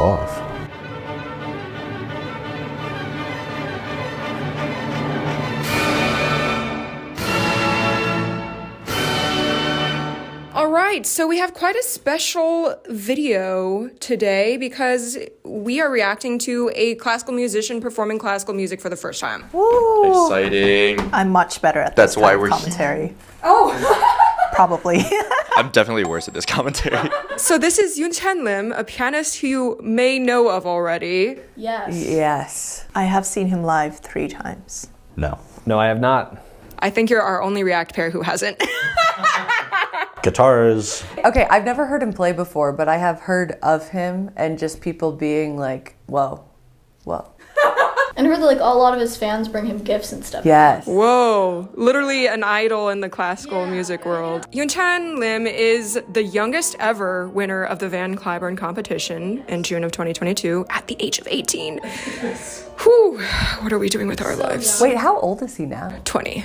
off. All right, so we have quite a special video today because we are reacting to a classical musician performing classical music for the first time. Ooh. Exciting. I'm much better at That's this why kind we're of commentary. Oh! Probably. I'm definitely worse at this commentary. So this is Yunchan Lim, a pianist who you may know of already. Yes. Yes. I have seen him live 3 times. No. No, I have not. I think you're our only React pair who hasn't. Guitars. Okay, I've never heard him play before, but I have heard of him and just people being like, whoa, whoa. And I heard that like a lot of his fans bring him gifts and stuff. Yes. Whoa, literally an idol in the classical music world. Yunchan Lim is the youngest ever winner of the Van Cliburn competition in June of 2022 at the age of 18. Whew, what are we doing with our lives? Wait, how old is he now? 20.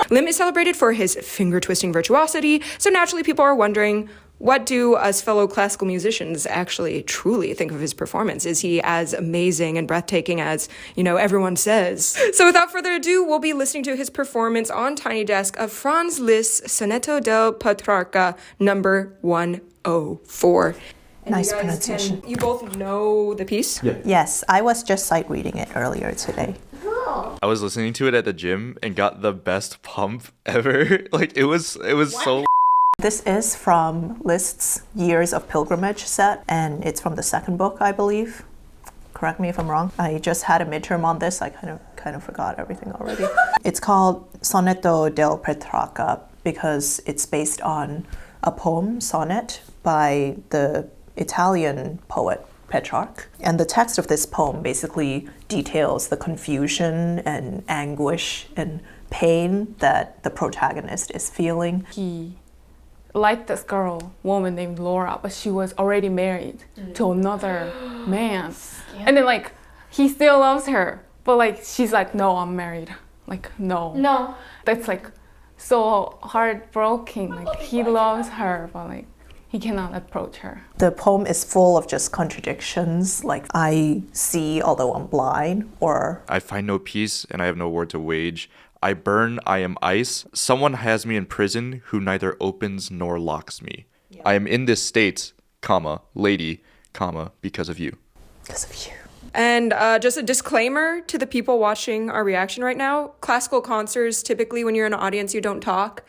Lim is celebrated for his finger-twisting virtuosity, so naturally people are wondering, what do us fellow classical musicians actually truly think of his performance? Is he as amazing and breathtaking as, everyone says? So without further ado, we'll be listening to his performance on Tiny Desk of Franz Liszt's Sonetto del Petrarca number 104. Nice pronunciation. You both know the piece? Yeah. Yes, I was just sight reading it earlier today. I was listening to it at the gym and got the best pump ever. Like it was so. This is from Liszt's Years of Pilgrimage set, and it's from the second book, I believe. Correct me if I'm wrong. I just had a midterm on this. I kind of forgot everything already. It's called Sonetto del Petrarca because it's based on a poem, sonnet, by the Italian poet Petrarch. And the text of this poem basically details the confusion and anguish and pain that the protagonist is feeling. He liked this woman named Laura, but she was already married to another man. And then he still loves her, but she's like, no, I'm married. No. No. That's so heartbroken. He loves her, but he cannot approach her. The poem is full of just contradictions, like I see although I'm blind, or I find no peace and I have no war to wage. I burn, I am ice. Someone has me in prison who neither opens nor locks me. Yeah. I am in this state, lady, because of you. Because of you. And just a disclaimer to the people watching our reaction right now. Classical concerts, typically when you're in an audience, you don't talk.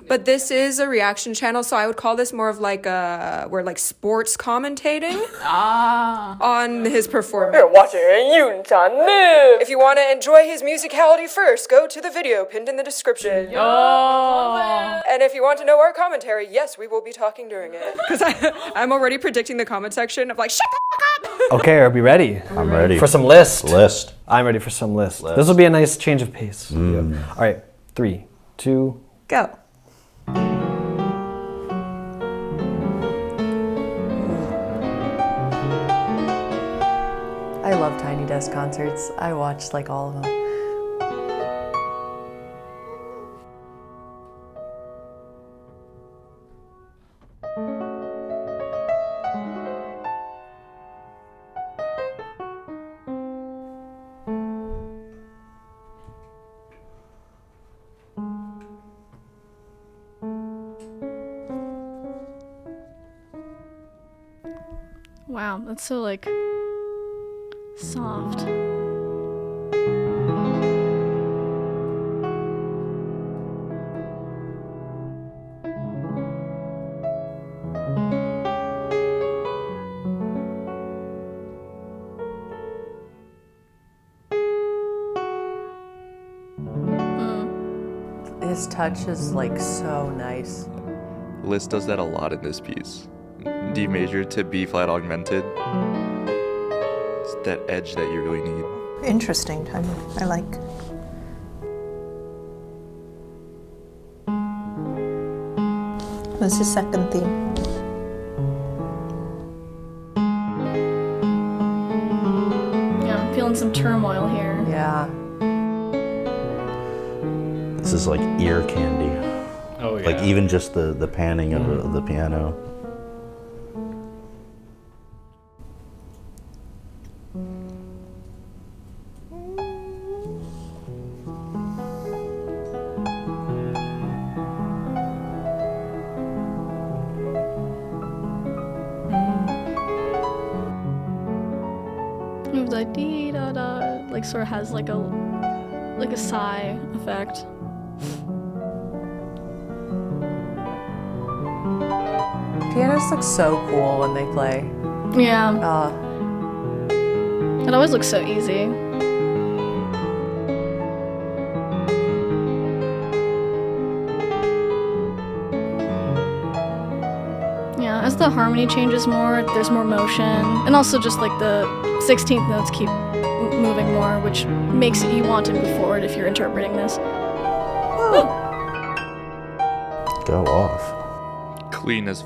But this is a reaction channel, so I would call this more of we're sports commentating on his performance. You're watching Yunchan Lim. If you want to enjoy his musicality first, go to the video pinned in the description. Oh. And if you want to know our commentary, yes, we will be talking during it. Because I'm already predicting the comment section of shut the fuck up! Okay, are we ready? I'm ready. For some Liszt. Liszt. I'm ready for some Liszt. This will be a nice change of pace. Mm. All right, 3, 2. Go. I love Tiny Desk concerts. I watched all of them. Wow, that's so soft. His touch is so nice. Liszt does that a lot in this piece. D major to B flat augmented. It's that edge that you really need. Interesting timing. I like. What's the second theme? Yeah, I'm feeling some turmoil here. Yeah. This is ear candy. Oh, yeah. Even just the panning of the piano. the dee da da, like sort of has like a sigh effect. Pianos look so cool when they play. Yeah. It always looks so easy. Yeah, as the harmony changes more, there's more motion, and also just like the 16th notes keep moving more, which makes you want to move forward if you're interpreting this. Go off. Clean as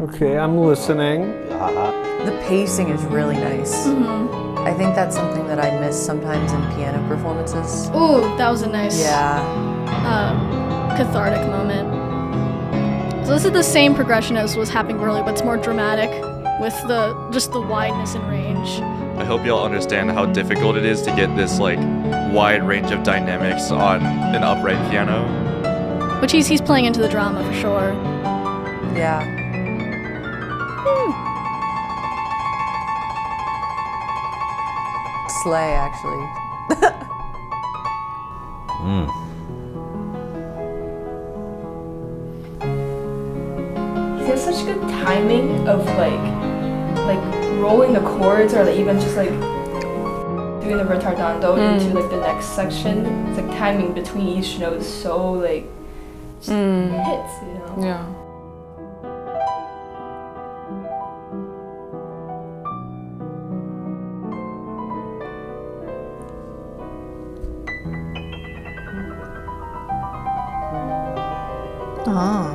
Okay, I'm listening. The pacing is really nice. I think that's something that I miss sometimes in piano performances. Ooh, that was a nice cathartic moment. So this is the same progression as was happening earlier, but it's more dramatic with just the wideness and range. I hope y'all understand how difficult it is to get this like wide range of dynamics on an upright piano. Which he's playing into the drama for sure. Yeah. Slay, actually. He has such good timing of like rolling the chords, or like even just like doing the retardando into like the next section. It's like timing between each note is so like just hits, you know. Yeah. Ah.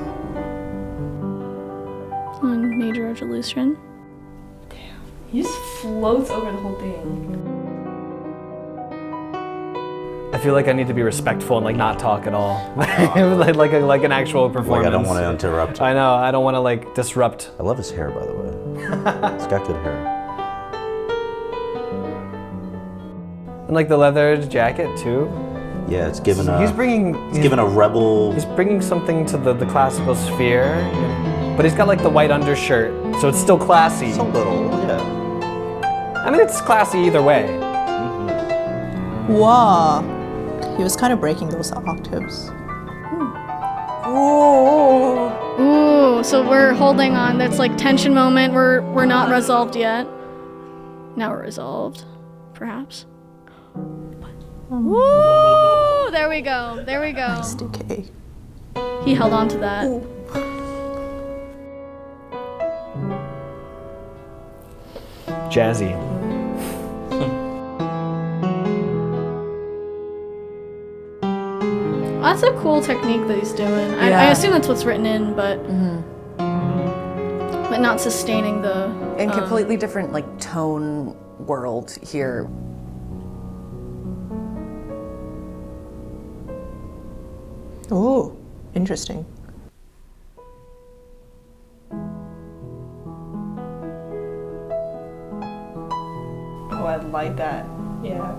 On major resolution. He just floats over the whole thing. I feel like I need to be respectful and like not talk at all, like an actual performance. Like I don't want to interrupt. I know. I don't want to like disrupt. I love his hair, by the way. It's got good hair. And like the leather jacket too. Yeah, it's given a. He's bringing a rebel. He's bringing something to the classical sphere, but he's got like the white undershirt, so it's still classy. It's a little, yeah. I mean, it's classy either way. Wow. He was kind of breaking those octaves. Ooh, so we're holding on. That's like tension moment. We're not resolved yet. Now we're resolved, perhaps. Woo! There we go. There we go. Nice decay. He held on to that. Jazzy. That's a cool technique that he's doing. I assume that's what's written in, but not sustaining the. And completely different like tone world here. Oh, interesting. Oh, I like that. Yeah.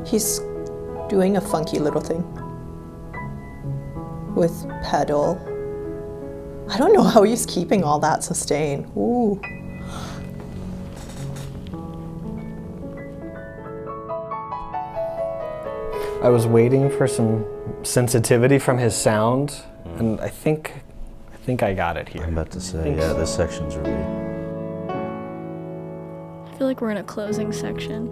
He's doing a funky little thing with pedal. I don't know how he's keeping all that sustain. Ooh. I was waiting for some sensitivity from his sound, and I think I got it here. I'm about to say, yeah, this section's really. I feel like we're in a closing section.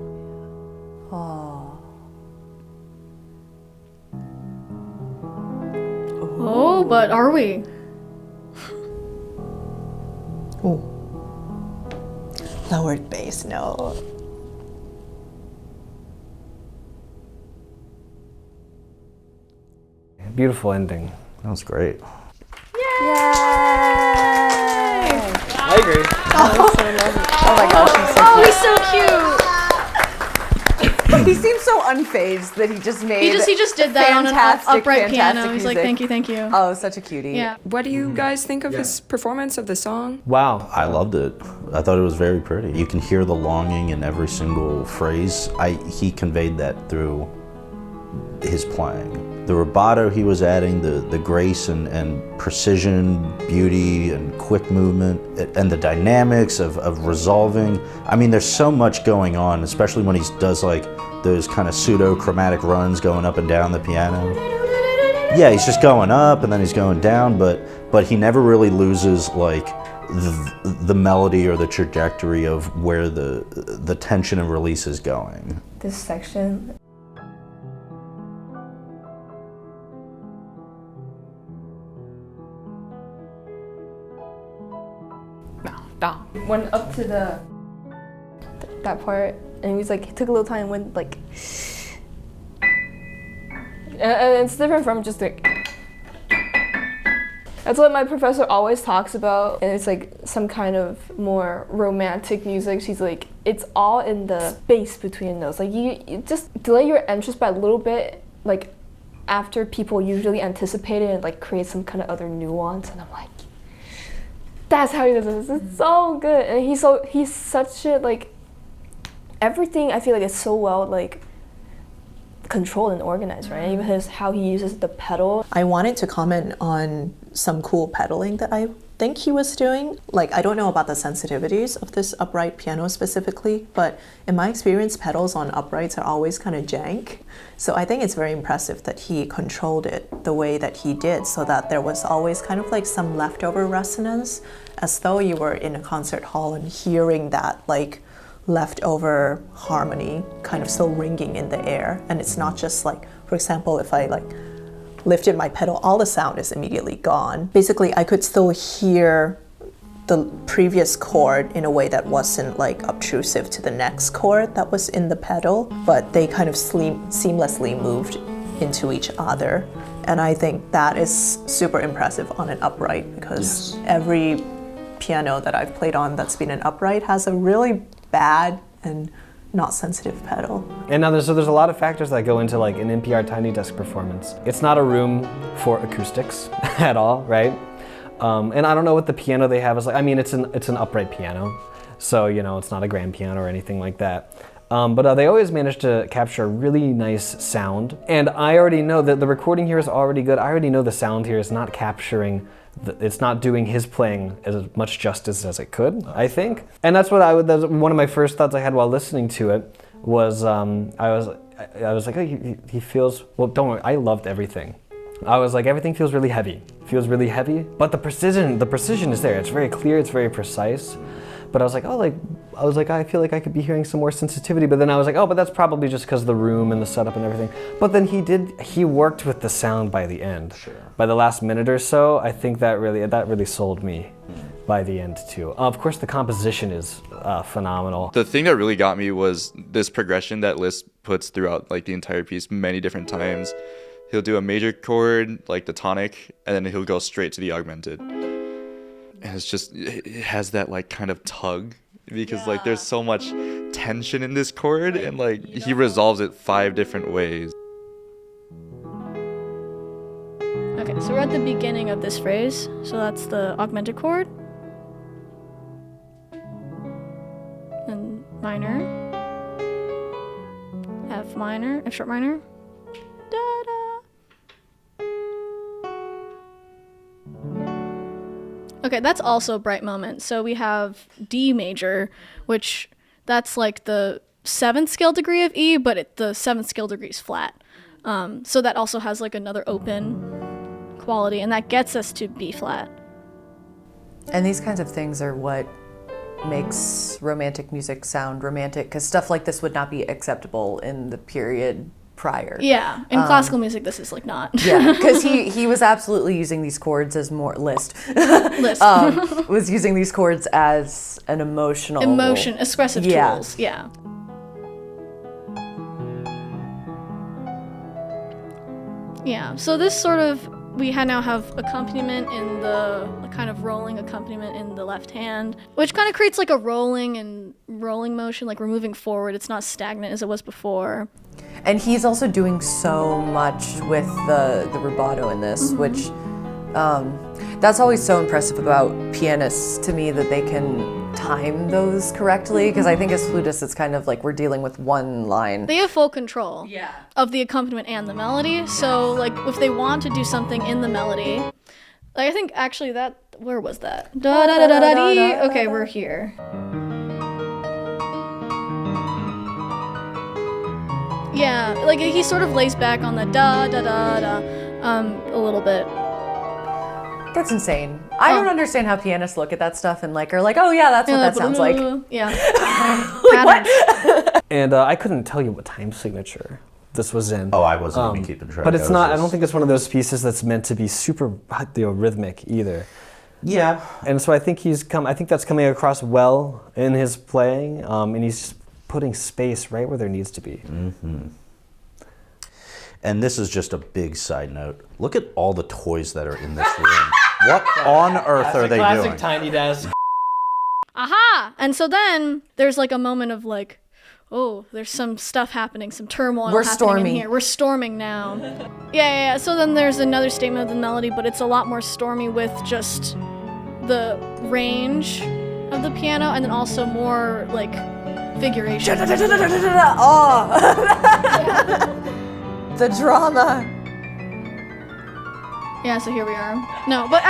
Oh, but are we? Ooh. Lowered bass note. Beautiful ending. That was great. Yay! I agree. Oh, so lovely. Oh my gosh, he's so Oh, he's so cute. He seems so unfazed that he just made. He just did that on an upright piano. fantastic He's like, music. thank you. Oh, such a cutie. Yeah. What do you guys think of his performance of the song? Wow. I loved it. I thought it was very pretty. You can hear the longing in every single phrase. He conveyed that through his playing. The rubato he was adding, the grace and precision, beauty and quick movement, and the dynamics of resolving. I mean, there's so much going on, especially when he does like those kind of pseudo-chromatic runs going up and down the piano. Yeah, he's just going up and then he's going down, but he never really loses like the melody or the trajectory of where the tension and release is going. This section. Down. Went up to that part, and he was like, it took a little time. Went like, and it's different from just like. That's what my professor always talks about, and it's like some kind of more romantic music. She's like, it's all in the space between those. Like you just delay your entrance by a little bit, like after people usually anticipate it, and like create some kind of other nuance. And I'm like, that's how he does this. It's so good, and he's such a like everything. I feel like it's so well like controlled and organized, right? Even how he uses the pedal. I wanted to comment on some cool pedaling that I think he was doing. Like, I don't know about the sensitivities of this upright piano specifically, but in my experience, pedals on uprights are always kind of jank. So I think it's very impressive that he controlled it the way that he did, so that there was always kind of like some leftover resonance, as though you were in a concert hall and hearing that like leftover harmony kind of still ringing in the air. And it's not just like, for example, if I like lifted my pedal, all the sound is immediately gone. Basically, I could still hear the previous chord in a way that wasn't like obtrusive to the next chord that was in the pedal, but they kind of seamlessly moved into each other. And I think that is super impressive on an upright, because every piano that I've played on that's been an upright has a really bad and not sensitive pedal. And now there's a lot of factors that go into like an NPR Tiny Desk performance. It's not a room for acoustics at all, right? And I don't know what the piano they have is like. I mean, it's an upright piano, so you know it's not a grand piano or anything like that. But they always manage to capture a really nice sound. And I already know that the recording here is already good. I already know the sound here is not capturing. It's not doing his playing as much justice as it could, I think. And that's that's one of my first thoughts I had while listening to it was, I was like, oh, he feels, well, don't worry, I loved everything. I was like, everything feels really heavy. Feels really heavy, but the precision is there. It's very clear, it's very precise. But I was like, I feel like I could be hearing some more sensitivity. But then I was like, oh, but that's probably just because of the room and the setup and everything. But then he worked with the sound by the end. Sure. By the last minute or so, I think that really sold me by the end too. Of course, the composition is phenomenal. The thing that really got me was this progression that Liszt puts throughout like the entire piece many different times. He'll do a major chord, like the tonic, and then he'll go straight to the augmented. And it has that like kind of tug, because like there's so much tension in this chord, and like he resolves it 5 different ways. Okay, so we're at the beginning of this phrase, so that's the augmented chord. Then minor, F minor, F sharp minor, da da. Okay, that's also a bright moment. So we have D major, which that's like the 7th scale degree of E, but the 7th scale degree is flat. So that also has like another open quality, and that gets us to B flat. And these kinds of things are what makes romantic music sound romantic, because stuff like this would not be acceptable in the period prior. Yeah, in classical music, this is like not. Yeah, because he was absolutely using these chords as more Liszt was using these chords as an expressive tools. Yeah. Yeah. So this sort of now have accompaniment in the kind of rolling accompaniment in the left hand, which kind of creates like a rolling motion, like we're moving forward. It's not stagnant as it was before. And he's also doing so much with the rubato in this, which that's always so impressive about pianists to me, that they can time those correctly, because I think as flutists it's kind of like we're dealing with one line. They have full control of the accompaniment and the melody. So like if they want to do something in the melody, like I think actually that, where was that? Da da da da da dee. Okay, we're here. Yeah, like he sort of lays back on the da da da da a little bit. That's insane. I don't understand how pianists look at that stuff and like are like, oh yeah, that's what that sounds like. Yeah. Like, what? And I couldn't tell you what time signature this was in. Oh, I wasn't even keeping track. But it's not. I don't think it's one of those pieces that's meant to be super, rhythmic either. Yeah. And so I think I think that's coming across well in his playing, and he's just putting space right where there needs to be. Mm-hmm. And this is just a big side note. Look at all the toys that are in this room. What on earth are they doing? Classic tiny desk. Aha! And so then there's like a moment of like, oh, there's some stuff happening, some turmoil We're happening storming. in here. We're storming now. Yeah. So then there's another statement of the melody, but it's a lot more stormy with just the range of the piano, and then also more like figuration. Oh. The drama. Yeah, so here we are. No, but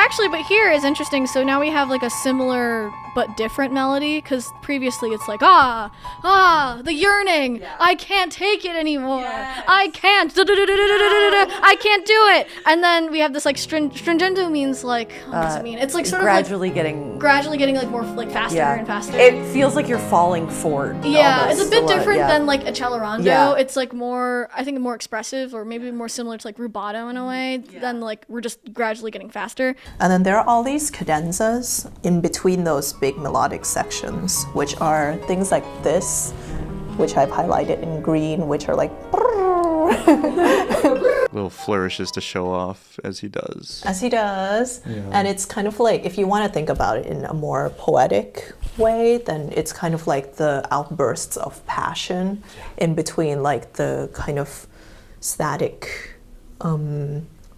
here is interesting. So now we have like a similar but different melody, because previously it's like, the yearning. Yeah. I can't take it anymore. Yes. I can't. I can't do it. And then we have this like stringendo means like, what does it mean? It's like sort gradually of like gradually getting like more like faster and faster. It feels like you're falling forward. Yeah, almost. it's a bit different than like accelerando. Yeah. It's like more, I think more expressive, or maybe more similar to like rubato in a way, than like we're just gradually getting faster. And then there are all these cadenzas in between those big melodic sections, which are things like this, which I've highlighted in green, which are like Little flourishes to show off as he does. And it's kind of like, if you want to think about it in a more poetic way, then it's kind of like the outbursts of passion in between like the kind of static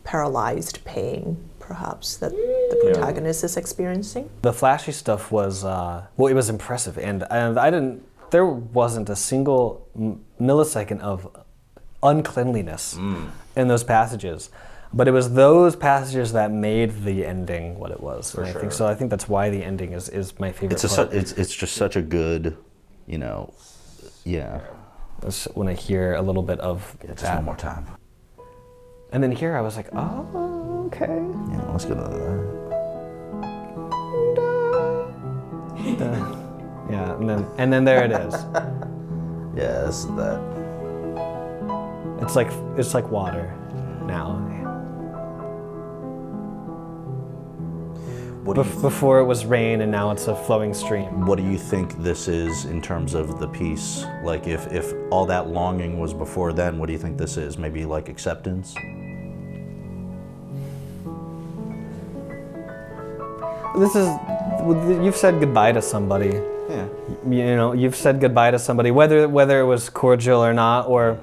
paralyzed pain perhaps that the protagonist is experiencing. The flashy stuff was it was impressive, and there wasn't a single millisecond of uncleanliness in those passages, but it was those passages that made the ending what it was. I think that's why the ending is my favorite part. It's just such a good, When I hear a little bit of just that. one more time. And then here I was like, oh, okay. Yeah, let's go to that. Yeah, and then there it is. Yeah, this is that. It's like water now. Before it was rain, and now it's a flowing stream. What do you think this is in terms of the piece? Like if all that longing was before then, what do you think this is? Maybe like acceptance? You've said goodbye to somebody. Yeah. You've said goodbye to somebody, whether it was cordial or not, or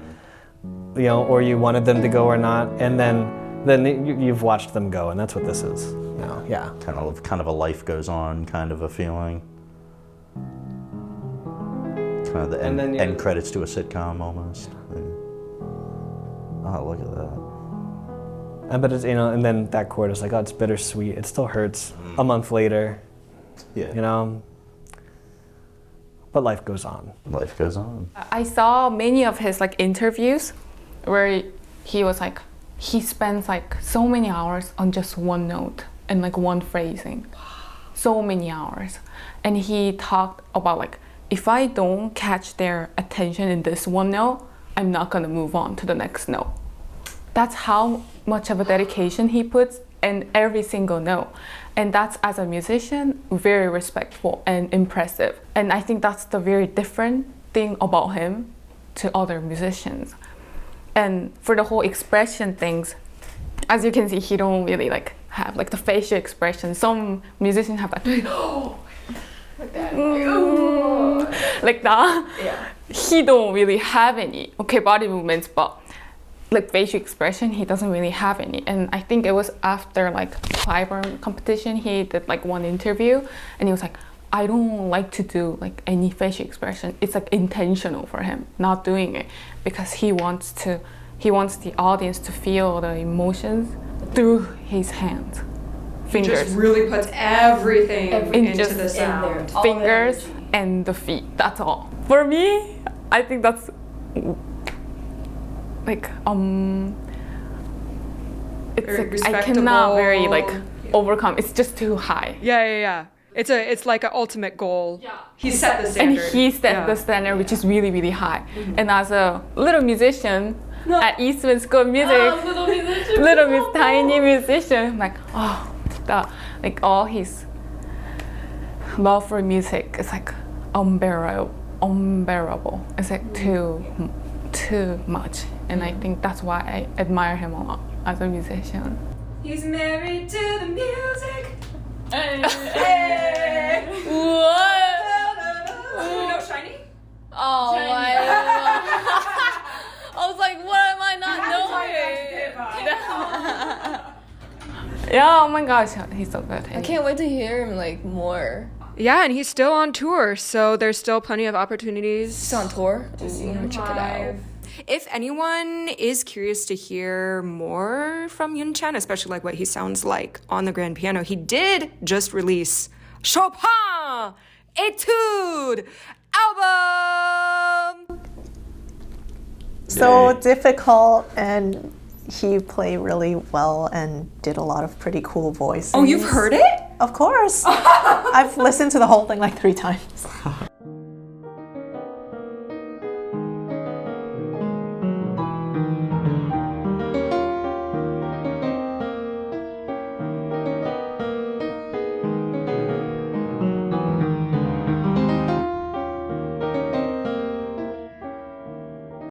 you wanted them to go or not, and then you've watched them go, and that's what this is. Yeah. Kind of a life goes on kind of a feeling. Kind of the end credits to a sitcom almost. Oh, look at that. But it's and then that chord is like, oh, it's bittersweet. It still hurts a month later. Yeah. But life goes on. Life goes on. I saw many of his interviews where he was like, he spends so many hours on just one note and one phrasing. So many hours. And he talked about if I don't catch their attention in this one note, I'm not gonna move on to the next note. That's how much of a dedication he puts in every single note. And that's, as a musician, very respectful and impressive. And I think that's the very different thing about him to other musicians. And for the whole expression things, as you can see, he don't really have the facial expression. Some musicians have like that, like that. Yeah. he don't really have any body movements, but like facial expression, he doesn't really have any. And I think it was after like Clyburn competition, he did like one interview, and he was like, I don't like to do like any facial expression. It's like intentional for him not doing it because he wants the audience to feel the emotions through his hands, fingers. He just really puts everything into just the sound. Fingers and the feet. That's all. For me, I think that's like it's Very like I cannot very like respectable. overcome. It's just too high. Yeah. It's like an ultimate goal. Yeah. He set the And standard. he set the standard, which is really, really high. And as a little musician at Eastman School of Music, tiny musician, I'm like, like all his love for music is like unbearable. It's like too much. And I think that's why I admire him a lot as a musician. He's married to the music. Hey. What? You know Shiny? Oh my god. I was like, what am I not knowing? Yeah, oh my gosh, he's so good. I can't wait to hear him like more. Yeah, and he's still on tour, so there's still plenty of opportunities. He's on tour. I'm gonna check it out. If anyone is curious to hear more from Yunchan, especially like what he sounds like on the grand piano, he did just release Chopin Etude album. So difficult, and he played really well and did a lot of pretty cool voices. Oh, you've heard it? Of course. I've listened to the whole thing like 3 times.